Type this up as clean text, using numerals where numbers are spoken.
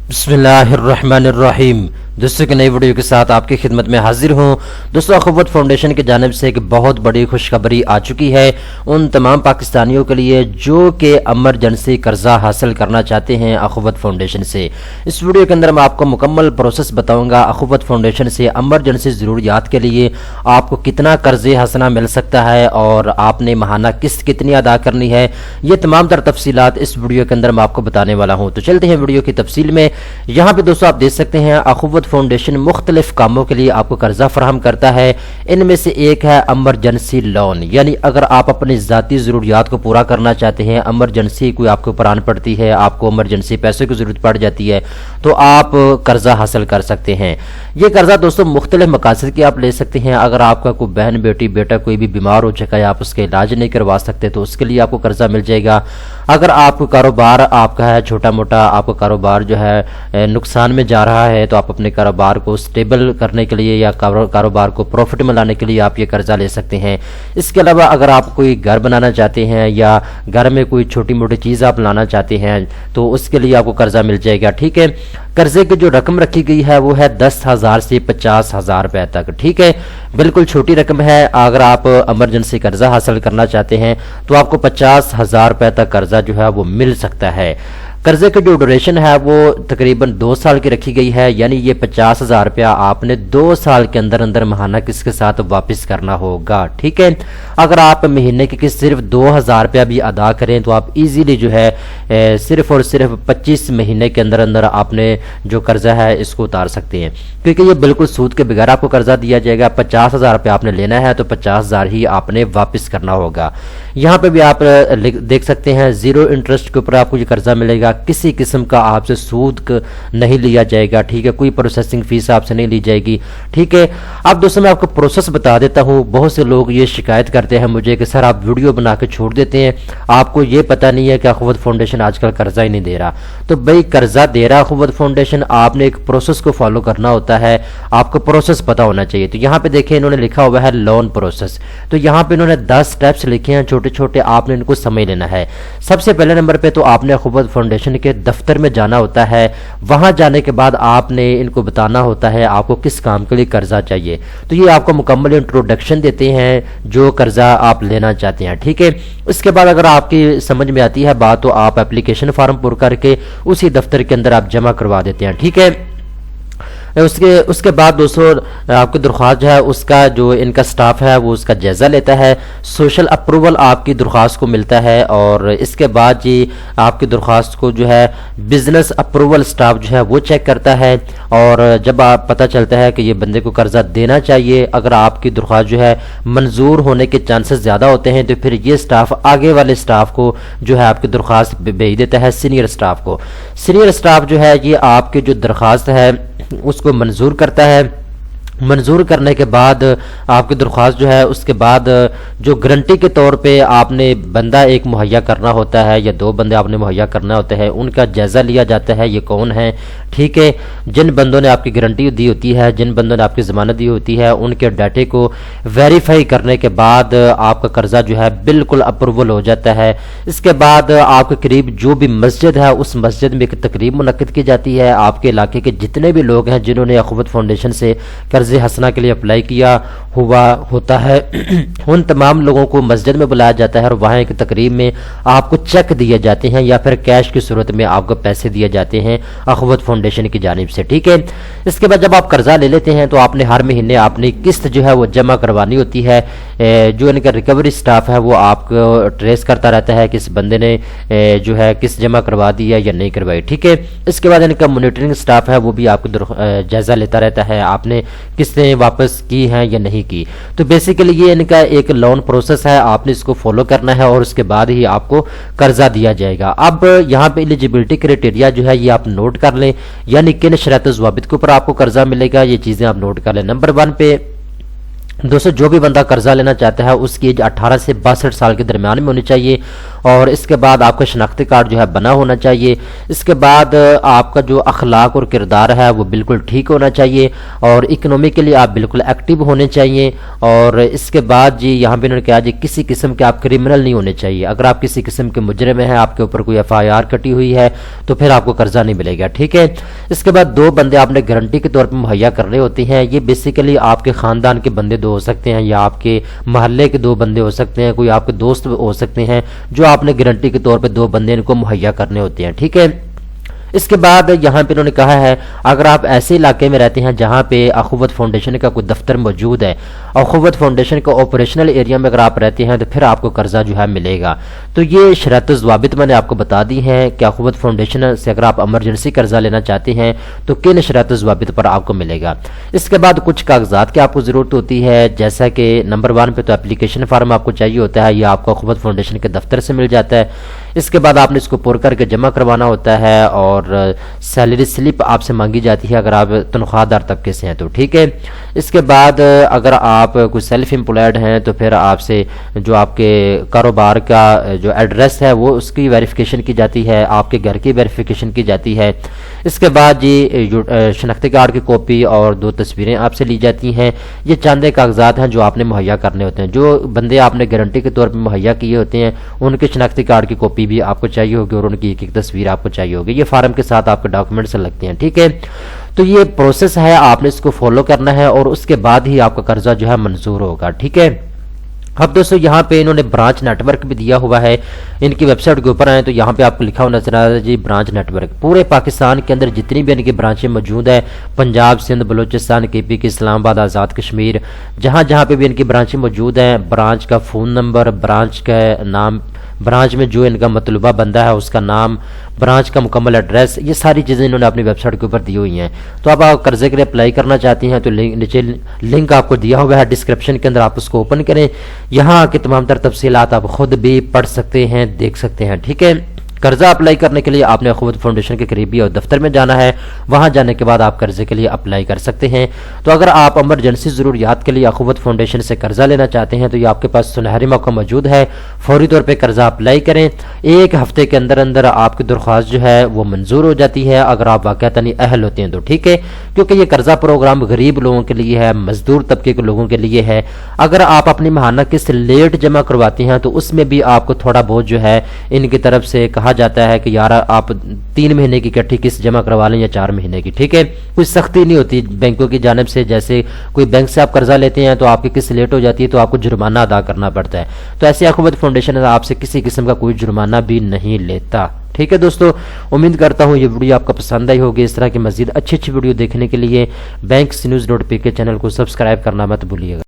बिस्मिल्लाहिर्रहमानिर्रहीम। दोस्तों की नई वीडियो के साथ आपकी खिदमत में हाजिर हूँ। दोस्तों अखुवत फाउंडेशन की जानिब से एक बहुत बड़ी खुशखबरी आ चुकी है उन तमाम पाकिस्तानियों के लिए जो कि एमरजेंसी कर्जा हासिल करना चाहते हैं अखुवत फाउंडेशन से। इस वीडियो के अंदर मैं आपको मुकम्मल प्रोसेस बताऊंगा अखुवत फाउंडेशन से एमरजेंसी ज़रूरियात के लिए आपको कितना कर्ज़े हसना मिल सकता है और आपने माहाना किस्त कितनी अदा करनी है। ये तमाम तर तफसीलात इस वीडियो के अंदर मैं आपको बताने वाला हूँ। तो चलते हैं वीडियो की तफसील में। यहाँ पे दोस्तों आप देख सकते हैं अखुवत फाउंडेशन मुख्तलिफ कामों के लिए आपको कर्जा फराहम करता है। इनमें से एक है एमरजेंसी लोन, यानी अगर आप अपनी ज़ाती ज़रूरियात को पूरा करना चाहते हैं, एमरजेंसी कोई आपके ऊपर आन पड़ती है, आपको एमरजेंसी पैसे की ज़रूरत पड़ जाती है, तो आप कर्जा हासिल कर सकते हैं। ये कर्जा दोस्तों मुख्तलिफ मकासद के आप ले सकते हैं। अगर आपका कोई बहन बेटी बेटा कोई भी बीमार हो चुका है, आप उसके इलाज नहीं करवा सकते, तो उसके लिए आपको कर्जा मिल जाएगा। अगर आपको कारोबार आपका है छोटा मोटा, आपका कारोबार जो है नुकसान में जा रहा है, तो आप अपने कारोबार को स्टेबल करने के लिए या कारोबार को प्रॉफिट में लाने के लिए आप ये कर्जा ले सकते हैं। इसके अलावा अगर आप कोई घर बनाना चाहते हैं या घर में कोई छोटी मोटी चीज़ आप लाना चाहते हैं, तो उसके लिए आपको कर्जा मिल जाएगा। ठीक है, कर्जे की जो रकम रखी गई है वो है 10,000 से 50,000 रुपए तक। ठीक है, बिल्कुल छोटी रकम है। अगर आप एमरजेंसी कर्जा हासिल करना चाहते हैं तो आपको 50,000 रुपए तक कर्जा जो है वो मिल सकता है। कर्जे की जो ड्यूरेशन है वो तकरीबन 2 साल की रखी गई है, यानी ये 50,000 रुपया आपने 2 साल के अंदर अंदर माहाना किस्त के साथ वापस करना होगा। ठीक है, अगर आप महीने की किस्त सिर्फ 2,000 रुपया भी अदा करें तो आप इजीली जो है सिर्फ और सिर्फ 25 महीने के अंदर अंदर आपने जो कर्जा है इसको उतार सकते हैं, क्योंकि ये बिल्कुल सूद के बगैर आपको कर्जा दिया जाएगा। 50,000 रुपया आपने लेना है तो 50,000 ही आपने वापस करना होगा। यहाँ पे भी आप देख सकते हैं जीरो इंटरेस्ट के ऊपर आपको ये कर्जा मिलेगा। किसी किस्म का आपसे सूद नहीं लिया जाएगा। ठीक है, कोई प्रोसेसिंग फीस आपसे नहीं ली जाएगी। ठीक है, अब दोस्तों मैं आपको प्रोसेस बता देता हूँ। बहुत से लोग ये शिकायत करते हैं मुझे कि सर आप वीडियो बना के छोड़ देते हैं, आपको ये पता नहीं है कि अखुवत फाउंडेशन आजकल कर्जा ही नहीं दे रहा। तो भाई कर्जा दे रहा अखुवत फाउंडेशन, आपने एक प्रोसेस को फॉलो करना होता है, आपको प्रोसेस पता होना चाहिए। तो यहाँ पे देखें इन्होंने लिखा हुआ है लोन प्रोसेस, तो यहाँ पे इन्होंने 10 स्टेप्स लिखे हैं छोटे छोटे, आपने इनको समझ लेना है। सबसे पहले नंबर पे तो आपने अखुवत फाउंडेशन के दफ्तर में जाना होता है। वहां जाने के बाद आपने इनको बताना होता है आपको किस काम के लिए कर्जा चाहिए। तो ये आपको मुकम्मल इंट्रोडक्शन देते हैं जो कर्जा आप लेना चाहते हैं। ठीक है, इसके बाद अगर आपकी समझ में आती है बात तो आप एप्लीकेशन फॉर्म पूरा करके उसी दफ्तर के अंदर आप जमा करवा देते हैं। ठीक है, उसके बाद दोस्तों आपकी दरख्वास्त जो है उसका जो इनका स्टाफ है वो उसका जायज़ा लेता है। सोशल अप्रूवल आपकी दरख्वास्त को मिलता है और इसके बाद जी आपकी दरख्वास्त को जो है बिजनेस अप्रूवल स्टाफ जो है वो चेक करता है। और जब आप पता चलता है कि ये बंदे को कर्जा देना चाहिए, अगर आपकी दरख्वास्त जो है मंजूर होने के चांसेस ज़्यादा होते हैं, तो फिर ये स्टाफ आगे वाले स्टाफ को जो है आपकी दरख्वास्त भेज देता है सीनियर स्टाफ को। सीनियर स्टाफ जो है ये आपकी जो दरख्वास्त है उसको मंजूर करता है। मंजूर करने के बाद आपकी दरख्वास्त जो है उसके बाद जो गारंटी के तौर पे आपने बंदा एक मुहैया करना होता है या 2 बंदे आपने मुहैया करना होता है, उनका जायज़ा लिया जाता है ये कौन है। ठीक है, जिन बंदों ने आपकी गारंटी दी होती है, जिन बंदों ने आपकी ज़मानत दी होती है, उनके डाटे को वेरीफाई करने के बाद आपका कर्जा जो है बिल्कुल अप्रूवल हो जाता है। इसके बाद आपके करीब जो भी मस्जिद है उस मस्जिद में एक तकरीब मुनक्किद की जाती है। आपके इलाके के जितने भी लोग हैं जिन्होंने अखुवत फाउंडेशन से कर्जे हसना के लिए अप्लाई किया हुआ होता है उन तमाम लोगों को मस्जिद में बुलाया जाता है और वहाँ एक तकरीब में आपको चेक दिए जाते हैं या फिर कैश की सूरत में आपको पैसे दिए जाते हैं अखुवत फाउंडेशन की जानिब से। ठीक है, इसके बाद जब आप कर्जा ले लेते हैं तो आपने हर महीने अपनी किस्त जो है वो जमा करवानी होती है। जो इनका रिकवरी स्टाफ है वो आपको ट्रेस करता रहता है कि इस बंदे ने जो है किस्त जमा करवा दी है या नहीं करवाई। ठीक है, इसके बाद इनका मॉनिटरिंग स्टाफ है वो भी आपको जायजा लेता रहता है आपने किस्तें वापस की हैं या नहीं की। तो बेसिकली ये इनका एक लोन प्रोसेस है, आपने इसको फॉलो करना है और उसके बाद ही आपको कर्जा दिया जाएगा। अब यहाँ पे एलिजिबिलिटी क्राइटेरिया जो है ये आप नोट कर लें, यानी किन शर्त ज़वाबित के ऊपर आपको कर्जा मिलेगा, ये चीज़ें आप नोट कर लें। नंबर 1 पे दोस्तों जो भी बंदा कर्जा लेना चाहता है उसकी एज 18 से 62 साल के दरमियान में होनी चाहिए, और इसके बाद आपका शनाख्ती कार्ड जो है बना होना चाहिए। इसके बाद आपका जो अखलाक और किरदार है वो बिल्कुल ठीक होना चाहिए, और इकोनॉमिकली आप बिल्कुल एक्टिव होने चाहिए। और इसके बाद जी यहाँ पे इन्होंने कहा जी किसी किस्म के आप क्रिमिनल नहीं होने चाहिए। अगर आप किसी किस्म के मुजरिम हैं, आपके ऊपर कोई FIR कटी हुई है, तो फिर आपको कर्जा नहीं मिलेगा, ठीक है। इसके बाद 2 बंदे आपने गारंटी के तौर पर मुहैया करने होते हैं। ये बेसिकली आपके ख़ानदान के बंदे 2 हो सकते हैं, या आपके महल्ले के 2 बंदे हो सकते हैं, कोई आपके दोस्त हो सकते हैं, जो आपने गारंटी के तौर पे 2 बंदे इनको मुहैया करने होते हैं, ठीक है। इसके बाद यहाँ पे इन्होंने कहा है अगर आप ऐसे इलाके में रहते हैं जहाँ पे अखुवत फाउंडेशन का कोई दफ्तर मौजूद है, अखुवत फाउंडेशन का ऑपरेशनल एरिया में अगर आप रहते हैं, तो फिर आपको कर्जा जो है मिलेगा। तो ये शर्त ज़वाबित मैंने आपको बता दी हैं कि अखुवत फाउंडेशन से अगर आप एमरजेंसी कर्जा लेना चाहते हैं तो किन शर्त ज़वाबित पर आपको मिलेगा। इसके बाद कुछ कागजात की आपको ज़रूरत होती है, जैसा कि नंबर 1 पे तो एप्लीकेशन फार्म आपको चाहिए होता है, यह आपको अखुवत फाउंडेशन के दफ्तर से मिल जाता है। इसके बाद आपने इसको पुर करके जमा करवाना होता है, और सैलरी स्लिप आपसे मांगी जाती है अगर आप तनख्वाहदार तबके से हैं तो, ठीक है। इसके बाद अगर आप कोई सेल्फ एम्प्लॉयड हैं तो फिर आपसे जो आपके कारोबार का जो एड्रेस है वो उसकी वेरिफिकेशन की जाती है, आपके घर की वेरिफिकेशन की जाती है। इसके बाद जी शनाख्ती कार्ड की कॉपी और 2 तस्वीरें आपसे ली जाती हैं। ये चंद कागजात हैं जो आपने मुहैया करने होते हैं। जो बंदे आपने गारंटी के तौर पर मुहैया किए होते हैं उनके शनाख्ती कार्ड की कॉपी भी आपको चाहिए होगी, और उनकी एक तस्वीर आपको चाहिए होगी। ये फार्म के साथ आपके डॉक्यूमेंट्स लगते हैं, ठीक है। तो ये प्रोसेस है, आपने इसको फॉलो करना है, और उसके बाद ही आपका कर्जा जो है मंजूर होगा, ठीक है। अब दोस्तों यहाँ पे इन्होंने ब्रांच नेटवर्क भी दिया हुआ है। इनकी वेबसाइट के ऊपर आए तो यहाँ पे आपको लिखा हुआ नजर आ रहा है जी ब्रांच नेटवर्क। पूरे पाकिस्तान के अंदर जितनी भी इनकी ब्रांचें मौजूद है, पंजाब, सिंध, बलूचिस्तान, KP की, इस्लामाबाद, आज़ाद कश्मीर, जहाँ जहाँ पे भी इनकी ब्रांचें मौजूद हैं, ब्रांच का फ़ोन नंबर, ब्रांच का नाम, ब्रांच में जो इनका मतलूबा बंदा है उसका नाम, ब्रांच का मुकम्मल एड्रेस, ये सारी चीज़ें इन्होंने अपनी वेबसाइट के ऊपर दी हुई हैं। तो अब आप कर्जे के लिए अप्लाई करना चाहती हैं तो नीचे लिंक आपको दिया हुआ है डिस्क्रिप्शन के अंदर, आप उसको ओपन करें। यहाँ आके तमाम तर तफसीलात आप खुद भी पढ़ सकते हैं, देख सकते हैं, ठीक है। कर्जा अप्लाई करने के लिए आपने अखुवत फाउंडेशन के करीबी और दफ्तर में जाना है, वहां जाने के बाद आप कर्जे के लिए अप्लाई कर सकते हैं। तो अगर आप एमरजेंसी ज़रूरियात के लिए अखुवत फाउंडेशन से कर्जा लेना चाहते हैं तो ये आपके पास सुनहरी मौका मौजूद है, फौरी तौर पर कर्जा अप्लाई करें। 1 हफ्ते के अंदर अंदर आपकी दरख्वास्त जो है वो मंजूर हो जाती है, अगर आप वाक़अतन अहल होते हैं तो, ठीक है। क्योंकि ये कर्जा प्रोग्राम गरीब लोगों के लिए है, मजदूर तबके के लोगों के लिए है। अगर आप अपनी माहाना किस्त लेट जमा करवाती हैं तो उसमें भी आपको थोड़ा बहुत जो है इनकी तरफ से कहा जाता है कि यार आप 3 महीने की इकट्ठी किस्त जमा करवा लें या 4 महीने की, ठीक है। कोई सख्ती नहीं होती बैंकों की जानिब से, जैसे कोई बैंक से आप कर्जा लेते हैं तो आपकी किस्त लेट हो जाती है तो आपको जुर्माना अदा करना पड़ता है। तो ऐसे अखुवत फाउंडेशन आपसे किसी किस्म का कोई जुर्माना भी नहीं लेता, ठीक है। दोस्तों उम्मीद करता हूँ ये वीडियो आपको पसंद आई होगी। इस तरह की मजीद अच्छी वीडियो देखने के लिए banksnews.pk चैनल को सब्सक्राइब करना मत भूलिएगा।